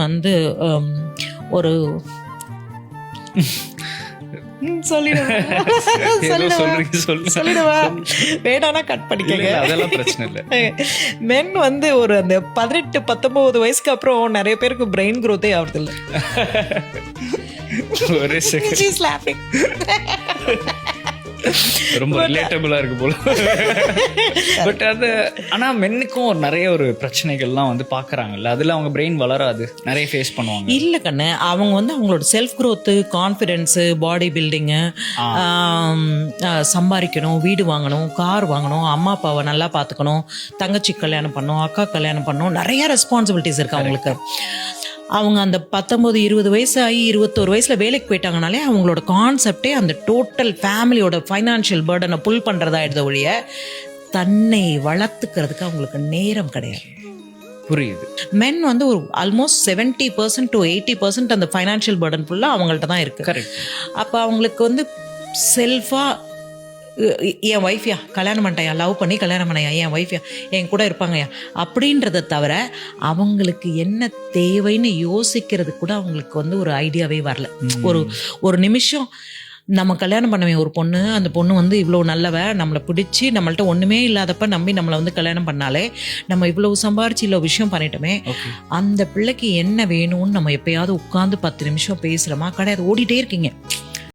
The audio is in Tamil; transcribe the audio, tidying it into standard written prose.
வந்து ஒரு வேணானா கட் பண்ணிக்கங்க, அதெல்லாம் பிரச்சனை இல்லை. மென் வந்து ஒரு அந்த 18-19 வயசுக்கு அப்புறம் நிறைய பேருக்கு பிரெயின் க்ரோத்தே ஆகுது இல்லை. ஒரே செகண்ட் ரொம்ப ரிலேட்டபிளா இருக்கு போல. பட் அது ஆனா மென்னுக்கும் நிறைய ஒரு பிரச்சனைகள்லாம் வந்து பாக்குறாங்கல்ல, அதுல அவங்க பிரெயின் வளராது, நிறைய ஃபேஸ் பண்ணுவாங்க. இல்ல கண்ணு, அவங்க வந்து அவங்களோட செல்ஃப் க்ரோத்து, கான்ஃபிடென்ஸு, பாடி பில்டிங்கு, சம்பாதிக்கணும், வீடு வாங்கணும், கார் வாங்கணும், அம்மா அப்பாவை நல்லா பார்த்துக்கணும், தங்கச்சி கல்யாணம் பண்ணணும், அக்கா கல்யாணம் பண்ணணும், நிறைய ரெஸ்பான்சிபிலிட்டிஸ் இருக்கு அவங்களுக்கு. அவங்க அந்த 19-20 வயசு ஆகி 21 வயசில் வேலைக்கு போயிட்டாங்கனாலே அவங்களோட கான்செப்டே அந்த டோட்டல் ஃபேமிலியோட ஃபைனான்ஷியல் பேர்டனை புல் பண்ணுறதாயிடுத ஒழிய தன்னை வளர்த்துக்கிறதுக்கு அவங்களுக்கு நேரம் கிடையாது. புரியுது. மென் வந்து ஒரு ஆல்மோஸ்ட் 70% to 80% அந்த ஃபைனான்ஷியல் பேர்டன் ஃபுல்லாக அவங்கள்ட்ட தான் இருக்குது. கரெக்ட். அப்போ அவங்களுக்கு வந்து செல்ஃபாக என் ஒய்ஃப்யா கல்யாணம் பண்ணிட்டேயா, லவ் பண்ணி கல்யாணம் பண்ணையா, என் ஒய்ஃப்யா என் கூட இருப்பாங்கயா அப்படின்றத தவிர அவங்களுக்கு என்ன தேவைன்னு யோசிக்கிறது கூட அவங்களுக்கு வந்து ஒரு ஐடியாவே வரல. ஒரு நிமிஷம் நம்ம கல்யாணம் பண்ணவே ஒரு பொண்ணு, அந்த பொண்ணு வந்து இவ்வளோ நல்லவ, நம்மளை பிடிச்சி நம்மள்ட்ட ஒன்றுமே இல்லாதப்ப நம்பி நம்மளை வந்து கல்யாணம் பண்ணாலே நம்ம இவ்வளவு சம்பாரிச்சு இவ்வளோ விஷயம் பண்ணிட்டோமே, அந்த பிள்ளைக்கு என்ன வேணும்னு நம்ம எப்பயாவது உட்காந்து 10 நிமிஷம் பேசுகிறோமா? கிடையாது, ஓடிட்டே இருக்கீங்க.